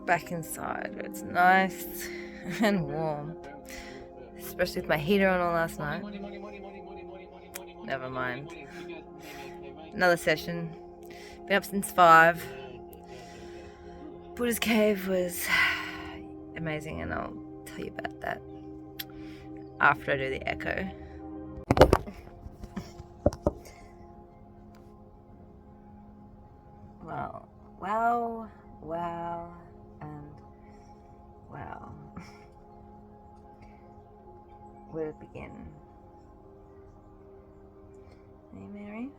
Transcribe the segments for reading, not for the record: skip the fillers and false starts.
Back inside where it's nice and warm. Especially with my heater on all last night. Never mind. Another session. Been up since 5. Buddha's Cave was amazing, and I'll tell you about that after I do the echo. Well, wow, and wow. Where to begin? Hey, Mary?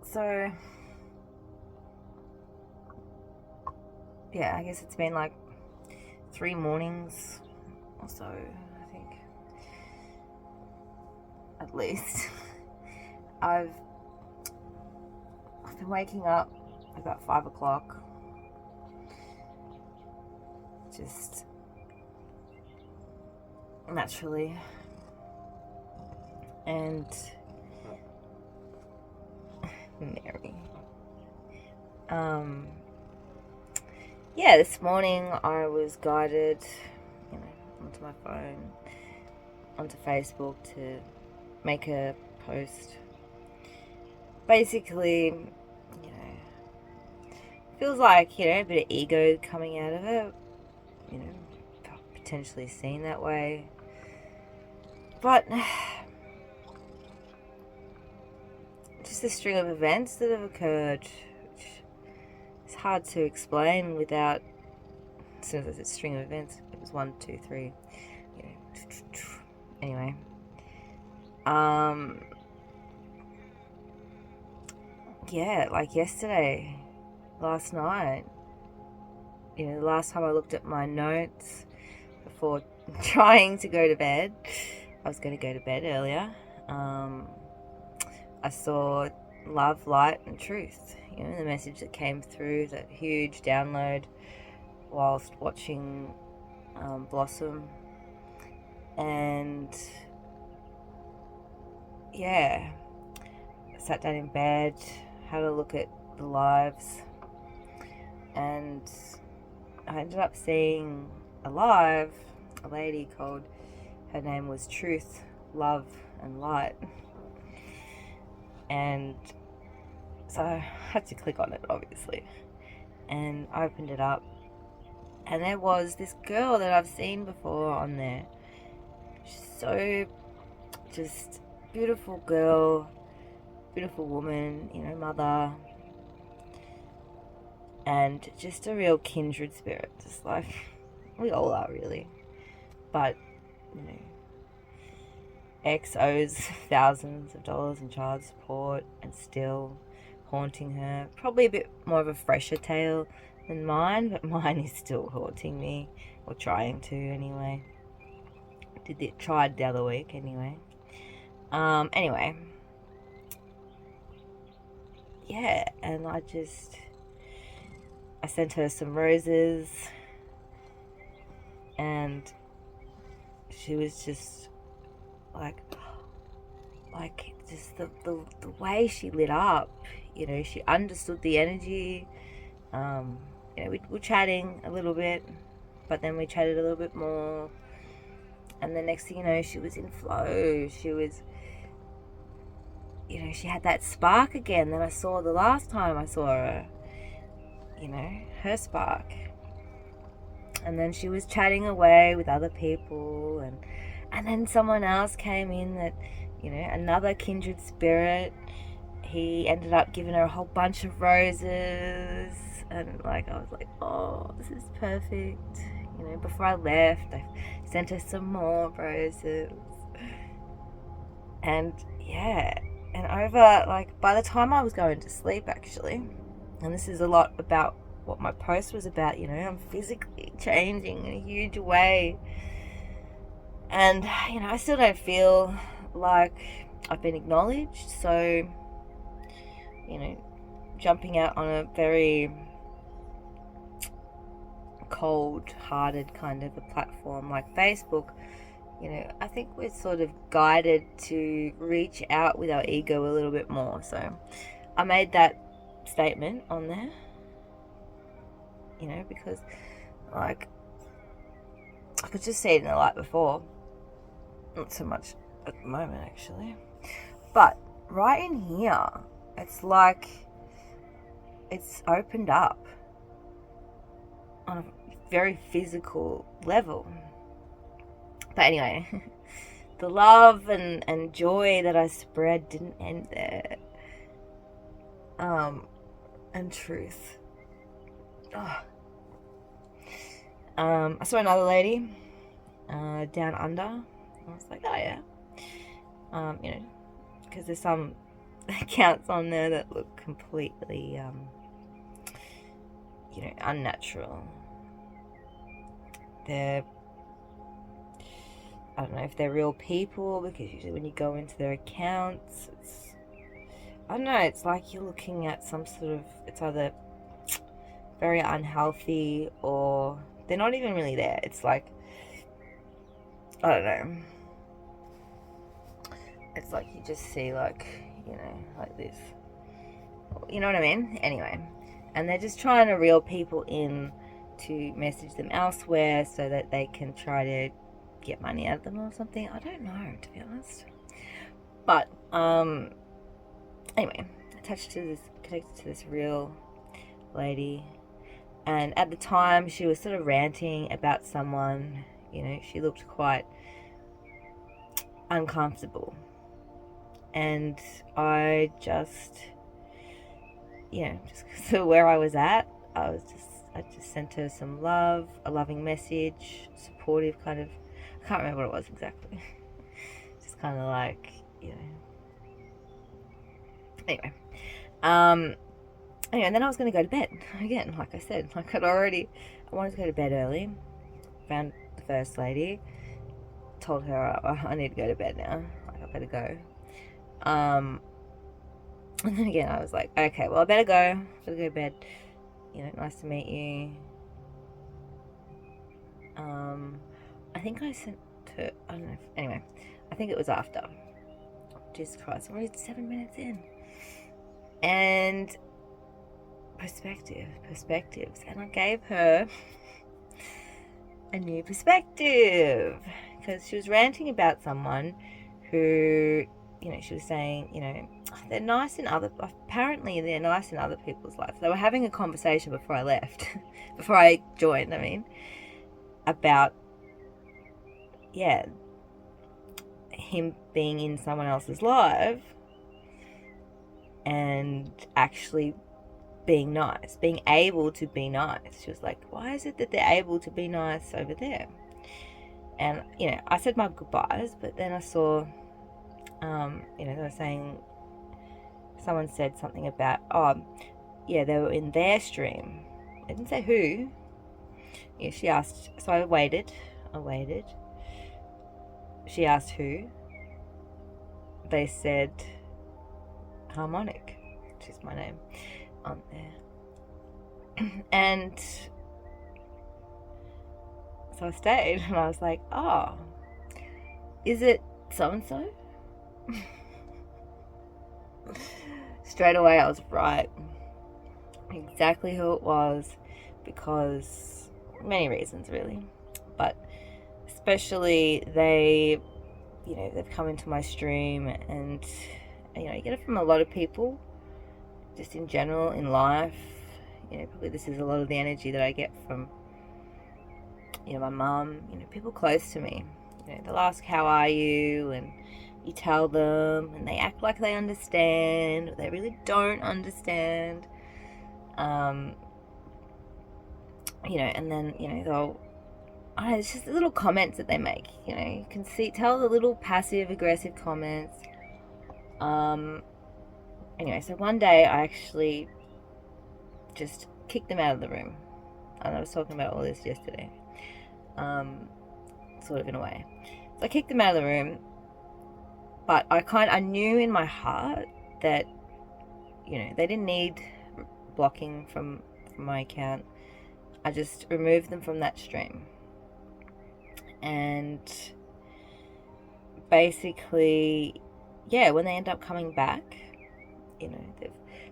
So, yeah, I guess it's been like 3 mornings or so, I think. At least. I've been waking up about 5 o'clock. Just naturally. And Mary. Yeah, this morning I was guided, onto my phone, onto Facebook to make a post. Basically, feels like, a bit of ego coming out of it, potentially seen that way. But just a string of events that have occurred, which is hard to explain without, as soon as it's a string of events, it was 1, 2, 3, anyway. Yeah, like yesterday, last night, the last time I looked at my notes before trying to go to bed, I was going to go to bed earlier, I saw love, light and truth, the message that came through, that huge download whilst watching Blossom. And yeah, I sat down in bed, had a look at the lives, and I ended up seeing a live, a lady called, her name was Truth, Love and Light. And so I had to click on it, obviously, and I opened it up, and there was this girl that I've seen before on there. She's so just beautiful girl, beautiful woman, mother, and just a real kindred spirit, just like we all are, really. But ex owes thousands of dollars in child support and still haunting her. Probably a bit more of a fresher tale than mine, but mine is still haunting me, or trying to anyway. Tried the other week anyway. Anyway. Yeah, and I sent her some roses, and she was just like just the way she lit up, she understood the energy. We were chatting a little bit, but then we chatted a little bit more, and the next thing you know, she was in flow. She was, she had that spark again that I saw the last time I saw her, her spark. And then she was chatting away with other people, and then someone else came in that, another kindred spirit. He ended up giving her a whole bunch of roses, and I was like, oh, this is perfect. Before I left, I sent her some more roses. And yeah, and over, by the time I was going to sleep, actually, and this is a lot about what my post was about, I'm physically changing in a huge way. And, I still don't feel like I've been acknowledged. So, jumping out on a very cold-hearted kind of a platform like Facebook, I think we're sort of guided to reach out with our ego a little bit more. So I made that statement on there, because like I could just see it in the light before, not so much at the moment actually, but right in here it's like it's opened up on a very physical level. But anyway, the love and joy that I spread didn't end there. And truth. Oh. I saw another lady down under. I was like, oh yeah. Because there's some accounts on there that look completely, unnatural. I don't know if they're real people, because usually when you go into their accounts, it's like you're looking at some sort of, it's either very unhealthy or they're not even really there. It's like, I don't know. It's like you just see like this. You know what I mean? Anyway. And they're just trying to reel people in to message them elsewhere so that they can try to get money out of them or something. I don't know, to be honest. But anyway, connected to this real lady, and at the time she was sort of ranting about someone. She looked quite uncomfortable, and I just because of where I was at, I just sent her some love, a loving message, supportive kind of. I can't remember what it was exactly. Just kind of like, Anyway. And then I was going to go to bed. Again, like I said, I wanted to go to bed early. Found the first lady. Told her, I need to go to bed now. Like, I better go. And then again, I was like, okay, well, I better go. Better go to bed. Nice to meet you. I think I sent her, I don't know. Anyway, I think it was after. Jesus Christ, we're already 7 minutes in. And perspectives. And I gave her a new perspective. Because she was ranting about someone who, she was saying, they're nice apparently they're nice in other people's lives. They were having a conversation before I left, before I joined, about, him being in someone else's life and actually being nice, being able to be nice. She was like, why is it that they're able to be nice over there? And, I said my goodbyes, but then I saw, they were saying, someone said something about, they were in their stream. They didn't say who. Yeah, she asked, so I waited. She asked who. They said Harmonic, which is my name on there. And so I stayed, and I was like, oh, is it so-and-so? Straight away I was right. Exactly who it was, because many reasons really. But especially they've come into my stream, and you get it from a lot of people just in general in life. Probably this is a lot of the energy that I get from my mum, people close to me. They'll ask, how are you? And you tell them, and they act like they understand, but they really don't understand. And then, they'll, it's just the little comments that they make. You can tell the little passive aggressive comments. Anyway, so one day I actually just kicked them out of the room. And I was talking about all this yesterday. Sort of in a way. So I kicked them out of the room, but I knew in my heart that, they didn't need blocking from my account. I just removed them from that stream. And basically, when they end up coming back,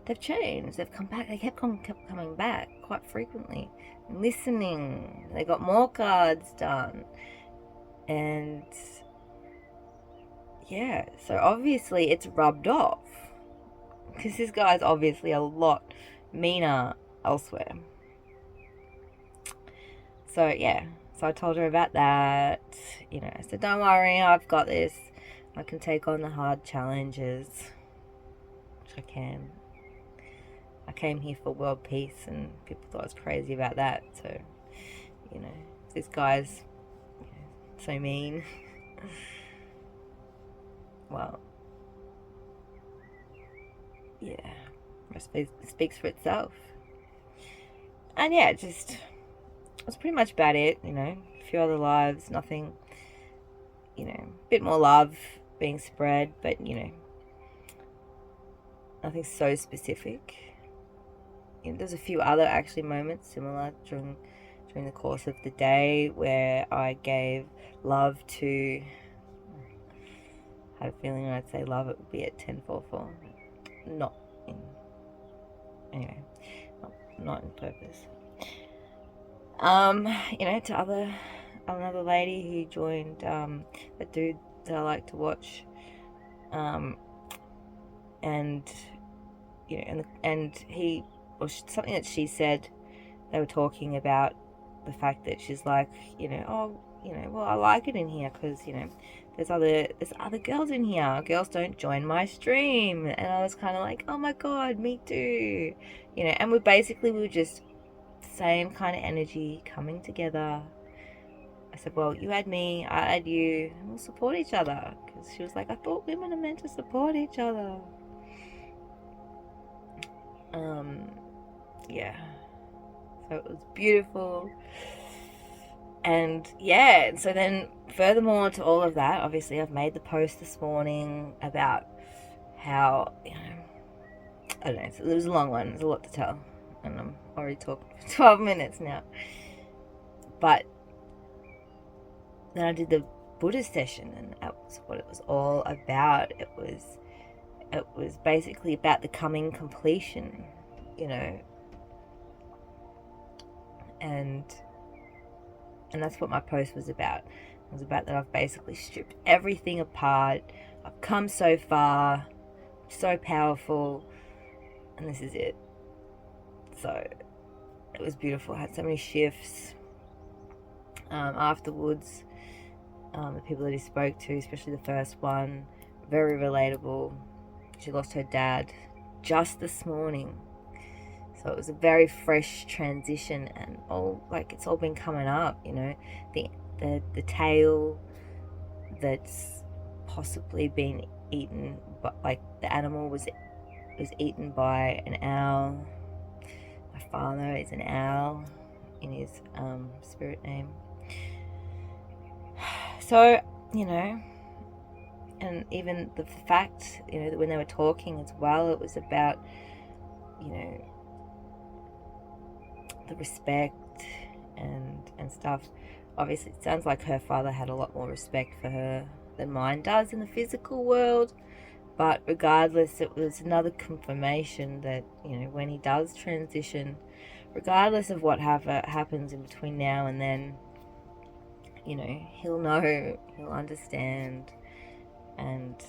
they've changed. They've come back. They kept coming back quite frequently, listening. They got more cards done, and yeah, so obviously it's rubbed off, because this guy's obviously a lot meaner elsewhere. So yeah, so I told her about that. I said, don't worry, I've got this. I can take on the hard challenges, which I can. I came here for world peace, and people thought I was crazy about that. So, this guy's so mean. Well, yeah, it speaks for itself. And yeah, just that's pretty much about it. A few other lives, nothing. A bit more love being spread, but nothing so specific. There's a few other actually moments similar during the course of the day where I gave love to. I had a feeling when I'd say love, it would be at 10:44. Not in purpose. To another lady who joined a dude that I like to watch, and he, or something that she said, they were talking about the fact that she's like, well, I like it in here because there's other girls in here. Girls don't join my stream. And I was kind of like, oh my god, me too. And we were just same kind of energy coming together. I said, well, you had me, I had you, and we'll support each other. Because she was like, I thought women are meant to support each other. Yeah. So it was beautiful. And yeah, so then furthermore to all of that, obviously I've made the post this morning about how, I don't know, it was a long one, there's a lot to tell, and I'm already talking for 12 minutes now. But then I did the Buddhist session, and that was what it was all about. It was basically about the coming completion, and that's what my post was about. It was about that I've basically stripped everything apart. I've come so far, so powerful, and this is it. So it was beautiful. I had so many shifts afterwards. The people that he spoke to, especially the first one, very relatable. She lost her dad just this morning. So it was a very fresh transition, and it's all been coming up, the tail that's possibly been eaten, but the animal was eaten by an owl. My father is an owl in his spirit name. So, and even the fact, that when they were talking as well, it was about, the respect and stuff. Obviously, it sounds like her father had a lot more respect for her than mine does in the physical world. But regardless, it was another confirmation that, when he does transition, regardless of what happens in between now and then, he'll know, he'll understand, and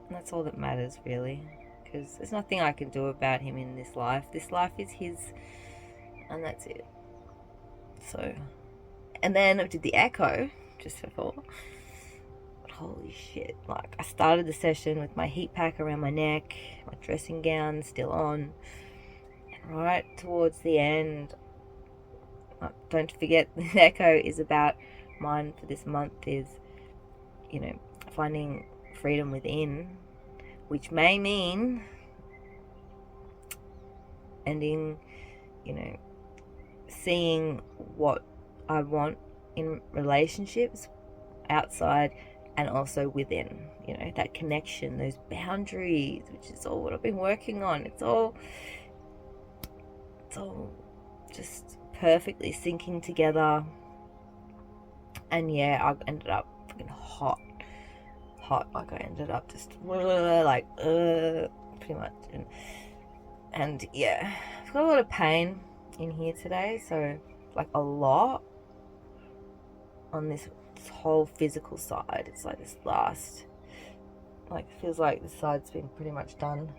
that's all that matters, really. Because there's nothing I can do about him in this life. This life is his, and that's it. So, and then I did the echo just before. But holy shit, I started the session with my heat pack around my neck, my dressing gown still on, and right towards the end, don't forget, the echo is about, mine for this month is, finding freedom within, which may mean ending, seeing what I want in relationships outside and also within, that connection, those boundaries, which is all what I've been working on. It's all just perfectly syncing together. And yeah, I ended up fucking hot. I ended up just pretty much. And And yeah, I've got a lot of pain in here today, so like a lot on this whole physical side. It's like this last, like feels like this side's been pretty much done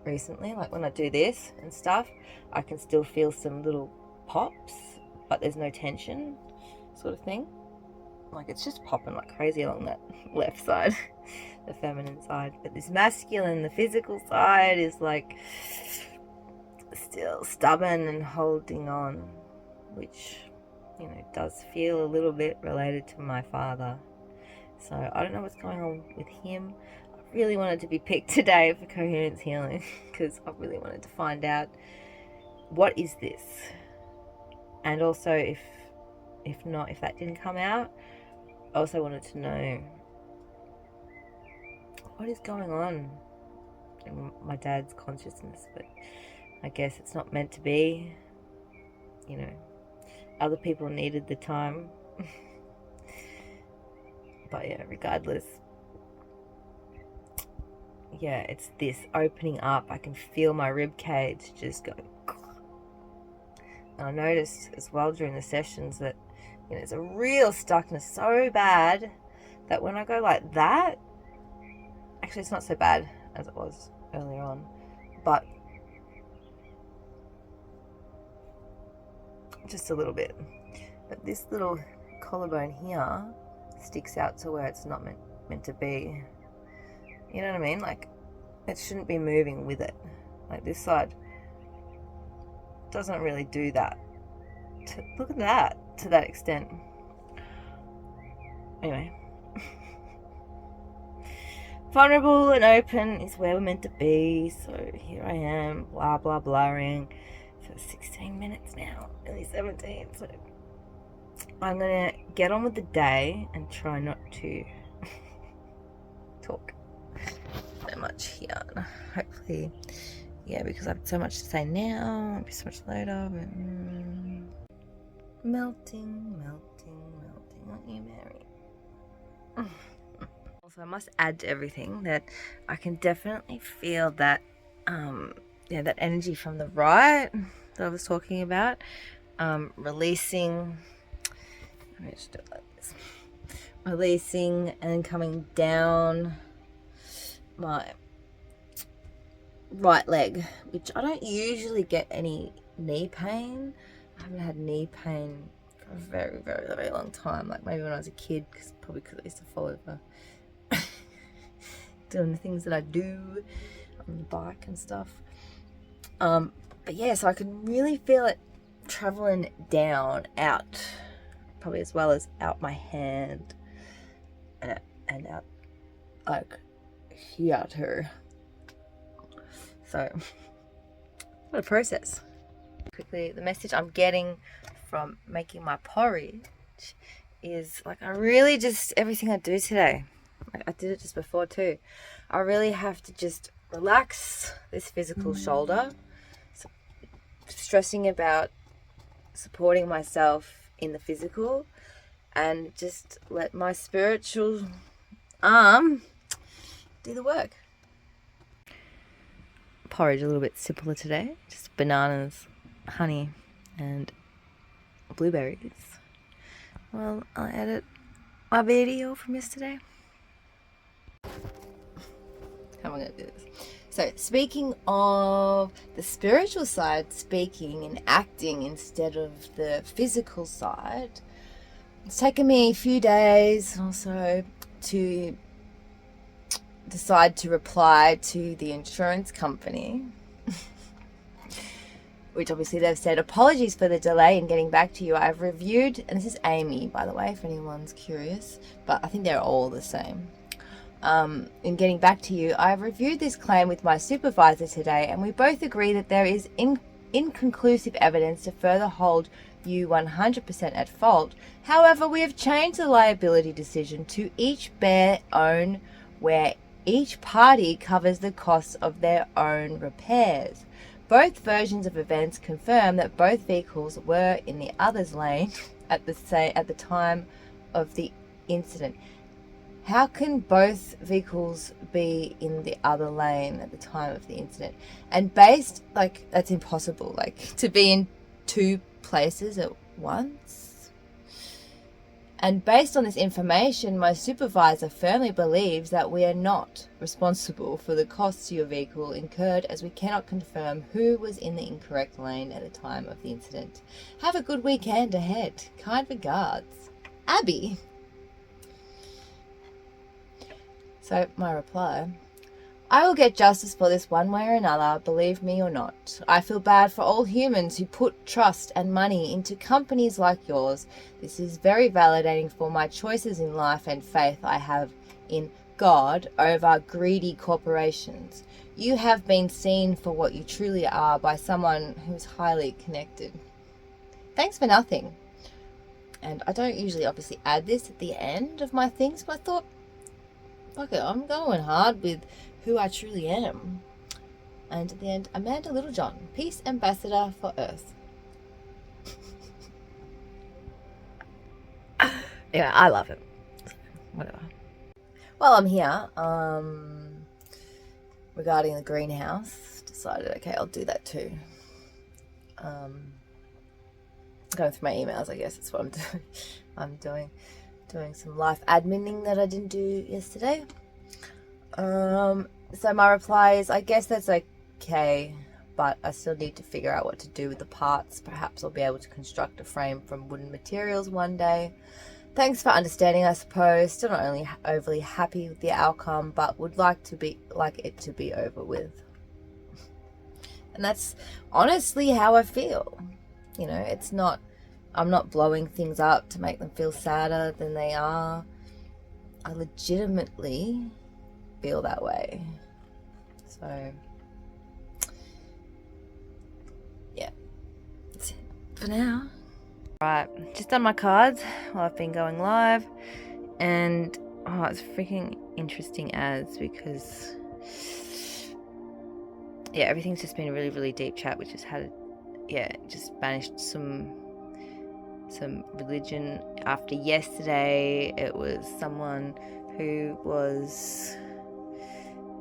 recently. Like when I do this and stuff, I can still feel some little pops, but there's no tension sort of thing. Like it's just popping like crazy along that left side, the feminine side. But this masculine, the physical side, is like still stubborn and holding on, which, you know, does feel a little bit related to my father. So I don't know what's going on with him. I really wanted to be picked today for coherence healing because I really wanted to find out what is this, and also if that didn't come out, I also wanted to know what is going on in my dad's consciousness. But I guess it's not meant to be, you know. Other people needed the time. But yeah, regardless, yeah, it's this opening up. I can feel my rib cage just go. And I noticed as well during the sessions that, you know, there's a real stuckness so bad that when I go like that, actually it's not so bad as it was earlier on, but just a little bit. But this little collarbone here sticks out to where it's not meant to be. You know what I mean? Like it shouldn't be moving with it. Like this side doesn't really do that. Look at that, to that extent. Anyway. Vulnerable and open is where we're meant to be. So here I am, blah, blah, blahing for 16 minutes now. Nearly 17. So I'm going to get on with the day and try not to talk so much here. Hopefully, yeah, because I have so much to say now. It'll be so much later. But, melting. Aren't you, Mary? Also, I must add to everything that I can definitely feel that, that energy from the right that I was talking about, releasing. Let me just do it like this. Releasing and coming down my right leg, which I don't usually get any knee pain. I haven't had knee pain for a very, very, very long time. Like maybe when I was a kid, probably because I used to fall over doing the things that I do on the bike and stuff. But yeah, so I can really feel it traveling down, out, probably as well as out my hand and out like here too. So what a process. Quickly, the message I'm getting from making my porridge is like I really just, everything I do today, like I did it just before too, I really have to just relax this physical shoulder, so stressing about supporting myself in the physical, and just let my spiritual arm do the work. Porridge a little bit simpler today, just bananas, honey and blueberries. Well, I'll edit my video from yesterday. How am I going to do this? So speaking of the spiritual side, speaking and acting instead of the physical side, it's taken me a few days or so to decide to reply to the insurance company, which obviously they've said apologies for the delay in getting back to you. I've reviewed, and this is Amy, by the way, if anyone's curious, but I think they're all the same. In getting back to you, I've reviewed this claim with my supervisor today, and we both agree that there is inconclusive evidence to further hold you 100% at fault. However, we have changed the liability decision to each bear own, where each party covers the costs of their own repairs. Both versions of events confirm that both vehicles were in the other's lane at the time of the incident. How can both vehicles be in the other lane at the time of the incident? And based, like, that's impossible, like, to be in two places at once. And based on this information, my supervisor firmly believes that we are not responsible for the costs your vehicle incurred, as we cannot confirm who was in the incorrect lane at the time of the incident. Have a good weekend ahead. Kind regards, Abby. So my reply: I will get justice for this one way or another, believe me or not. I feel bad for all humans who put trust and money into companies like yours. This is very validating for my choices in life and faith I have in God over greedy corporations. You have been seen for what you truly are by someone who is highly connected. Thanks for nothing. And I don't usually obviously add this at the end of my things, but I thought, fuck it, I'm going hard with who I truly am. And at the end, Amanda Littlejohn, Peace Ambassador for Earth. Yeah, I love it. Whatever. While I'm here, regarding the greenhouse, decided, okay, I'll do that too. Going through my emails, I guess that's what I'm doing. I'm doing some life adminning that I didn't do yesterday. So my reply is, I guess that's okay, but I still need to figure out what to do with the parts. Perhaps I'll be able to construct a frame from wooden materials one day. Thanks for understanding, I suppose. Still not only overly happy with the outcome, but would like it to be over with. And that's honestly how I feel. You know, I'm not blowing things up to make them feel sadder than they are. I legitimately feel that way. So yeah, that's it for now. Right, just done my cards while I've been going live, and it's freaking interesting because yeah, everything's just been a really, really deep chat, which has had just banished some religion. After yesterday, it was someone who was,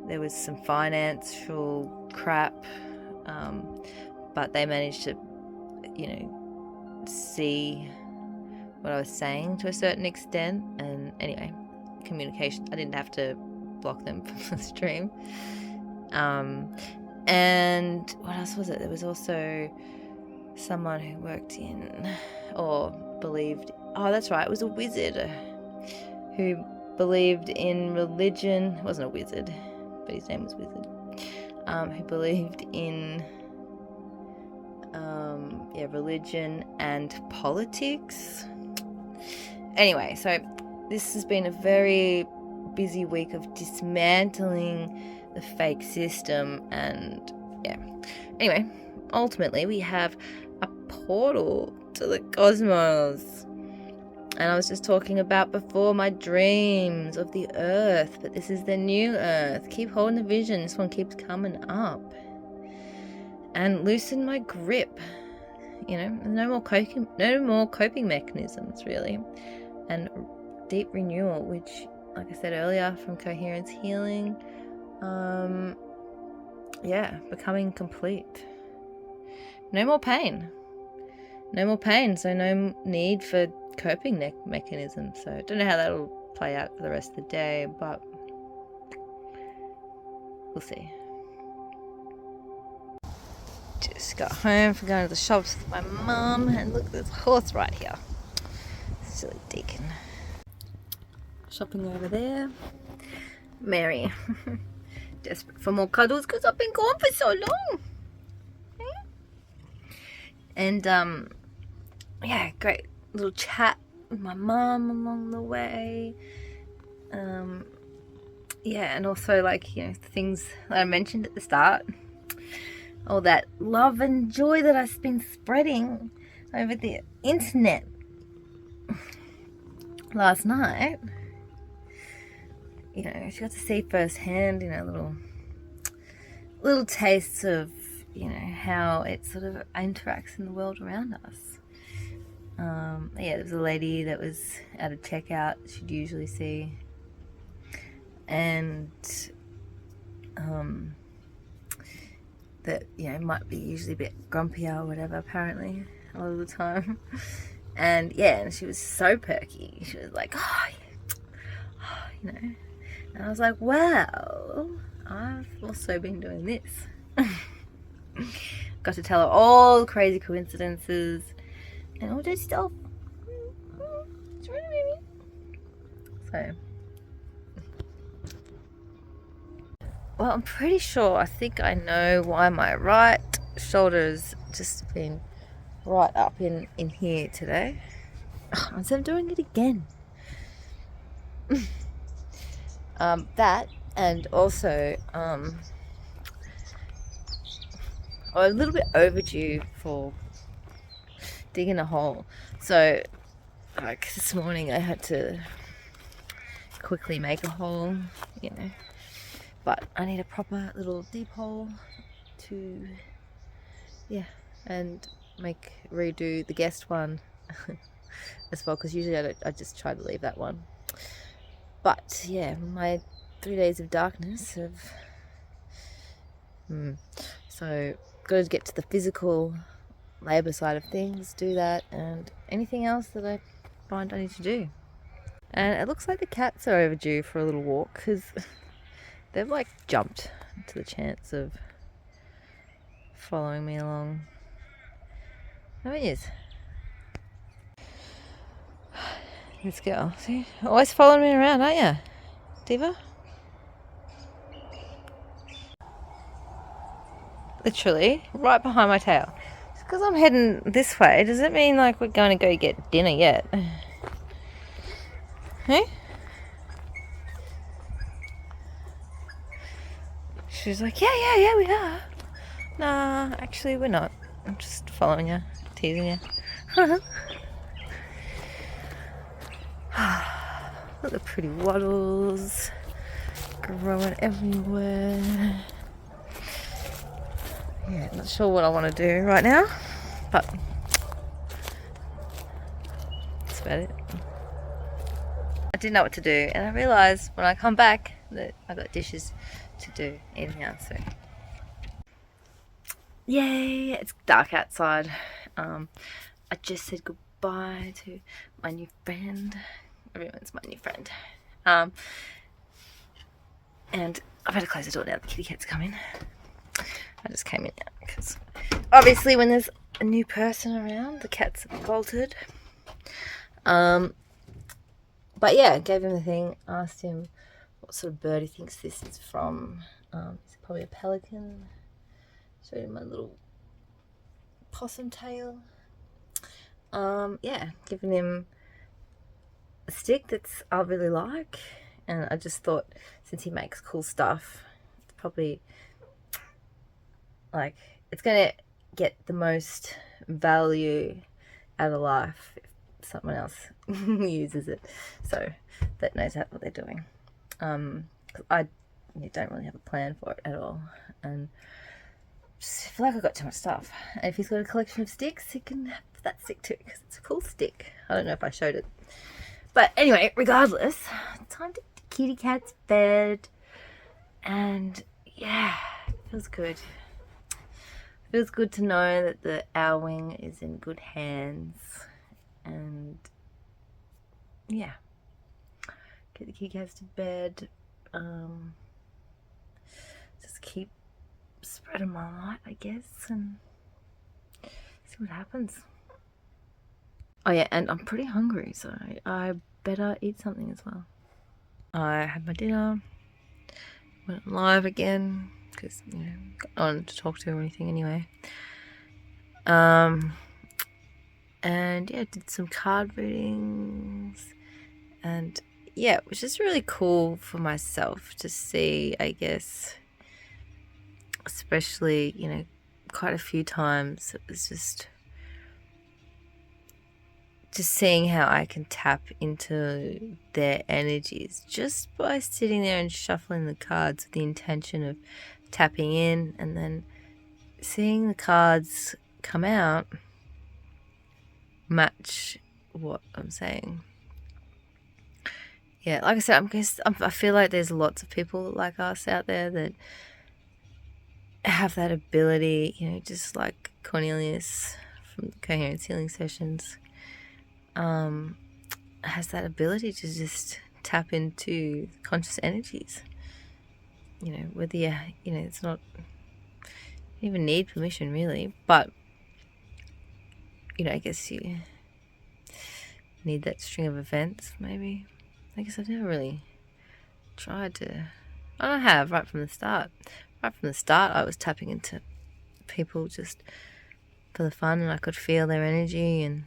there was some financial crap, but they managed to, see what I was saying to a certain extent. And anyway, communication, I didn't have to block them from the stream. And what else was it? There was also someone who worked in, or believed, that's right, it was a wizard who believed in religion. It wasn't a wizard, but his name was Wizard. Who believed in religion and politics. Anyway, so this has been a very busy week of dismantling the fake system, and anyway, ultimately we have a portal to the cosmos. And I was just talking about before my dreams of the Earth, but this is the new Earth. Keep holding the vision. This one keeps coming up. And loosen my grip. No more coping mechanisms, really. And deep renewal, which, like I said earlier, from coherence healing, becoming complete. No more pain. So no need for coping mechanisms. So I don't know how that'll play out for the rest of the day, but we'll see. Just got home from going to the shops with my mum, and look, there's a horse right here. Silly deacon. Shopping over there. Mary, desperate for more cuddles because I've been gone for so long. And great little chat with my mum along the way. And also the things that I mentioned at the start. All that love and joy that I've been spreading over the internet last night. She got to see firsthand, little tastes of, how it sort of interacts in the world around us. There was a lady that was at a checkout she'd usually see and that, you know, might be usually a bit grumpier or whatever, apparently, a lot of the time. And yeah, and she was so perky. She was like, oh, you know. And I was like, well, I've also been doing this. Got to tell her all the crazy coincidences and all that stuff. So, well, I'm pretty sure, I think I know why my right shoulder's just been right up in here today. Instead of doing it again. That, and also I'm a little bit overdue for digging a hole. So like this morning I had to quickly make a hole, you know, but I need a proper little deep hole to, yeah, and redo the guest one as well, because usually I just try to leave that one. But yeah, my 3 days of darkness have so got to get to the physical labor side of things, do that, and anything else that I find I need to do. And it looks like the cats are overdue for a little walk, because they've like jumped to the chance of following me along. Haven't you? This girl, see, always following me around, aren't you, Diva? Literally right behind my tail. Just because I'm heading this way doesn't mean like we're going to go get dinner yet. Hey? She's like, yeah, we are. Nah, actually we're not. I'm just following you, teasing you. Look at the pretty wattles growing everywhere. Yeah, not sure what I want to do right now, but that's about it. I didn't know what to do, and I realised when I come back that I got dishes to do in here. So yay, it's dark outside. I just said goodbye to my new friend. Everyone's my new friend. And I better close the door now. The kitty cats come in. I just came in now because obviously when there's a new person around, the cats have bolted. But yeah, gave him the thing, asked him what sort of bird he thinks this is from. It's probably a pelican. Showed him my little possum tail. Yeah, giving him a stick that's I really like, and I just thought since he makes cool stuff, it's probably like it's gonna get the most value out of life if someone else uses it, so that knows what they're doing. I don't really have a plan for it at all, and just feel like I've got too much stuff. And if he's got a collection of sticks, he can have that stick too, because it's a cool stick. I don't know if I showed it, but anyway, regardless, time to get the kitty cat's bed, and yeah, it feels good. Feels good to know that the Our Wing is in good hands, and yeah, get the kitty cats to bed. Just keep spreading my light, I guess, and see what happens. Oh yeah, and I'm pretty hungry, so I better eat something as well. I had my dinner, went live again, because, you know, got no one to talk to or anything anyway. And yeah, did some card readings, and yeah, it was just really cool for myself to see, I guess, especially, you know, quite a few times it was just seeing how I can tap into their energies just by sitting there and shuffling the cards with the intention of tapping in, and then seeing the cards come out match what I'm saying. yeah, like I said, I feel like there's lots of people like us out there that have that ability, you know, just like Cornelius from Coherence Healing Sessions, has that ability to just tap into conscious energies. You know, whether you know, it's not, you even need permission really, but you know, I guess you need that string of events maybe. I guess I've never really tried to. I have right from the start. Right from the start, I was tapping into people just for the fun, and I could feel their energy, and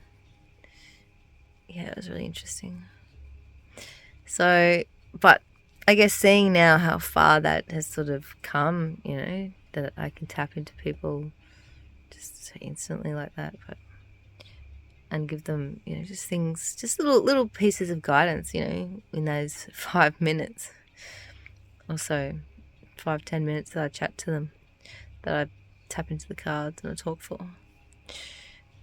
yeah, it was really interesting. So, but I guess seeing now how far that has sort of come, you know, that I can tap into people just instantly like that, but and give them, you know, just things, just little pieces of guidance, you know, in those 5 minutes or so, 5-10 minutes that I chat to them, that I tap into the cards and I talk for.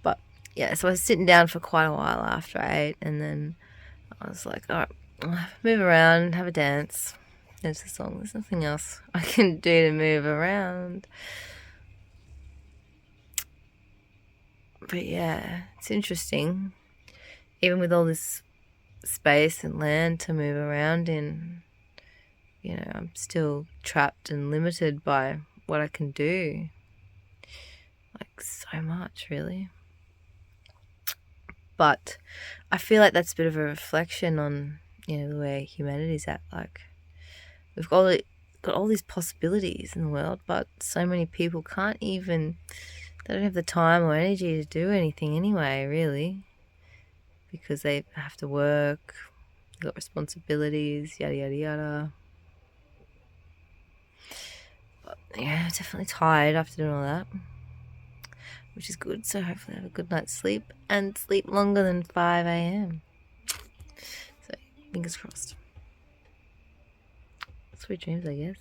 But yeah, so I was sitting down for quite a while after I ate, and then I was like, all right, move around, have a dance. There's the song. There's nothing else I can do to move around. But yeah, it's interesting. Even with all this space and land to move around in, you know, I'm still trapped and limited by what I can do. Like, so much, really. But I feel like that's a bit of a reflection on, you know, the way humanity's at. Like, we've got all these possibilities in the world, but so many people can't even, they don't have the time or energy to do anything anyway, really, because they have to work, they've got responsibilities, yada, yada, yada. But yeah, definitely tired after doing all that, which is good. So hopefully I have a good night's sleep and sleep longer than 5 a.m. So fingers crossed. Sweet dreams, I guess.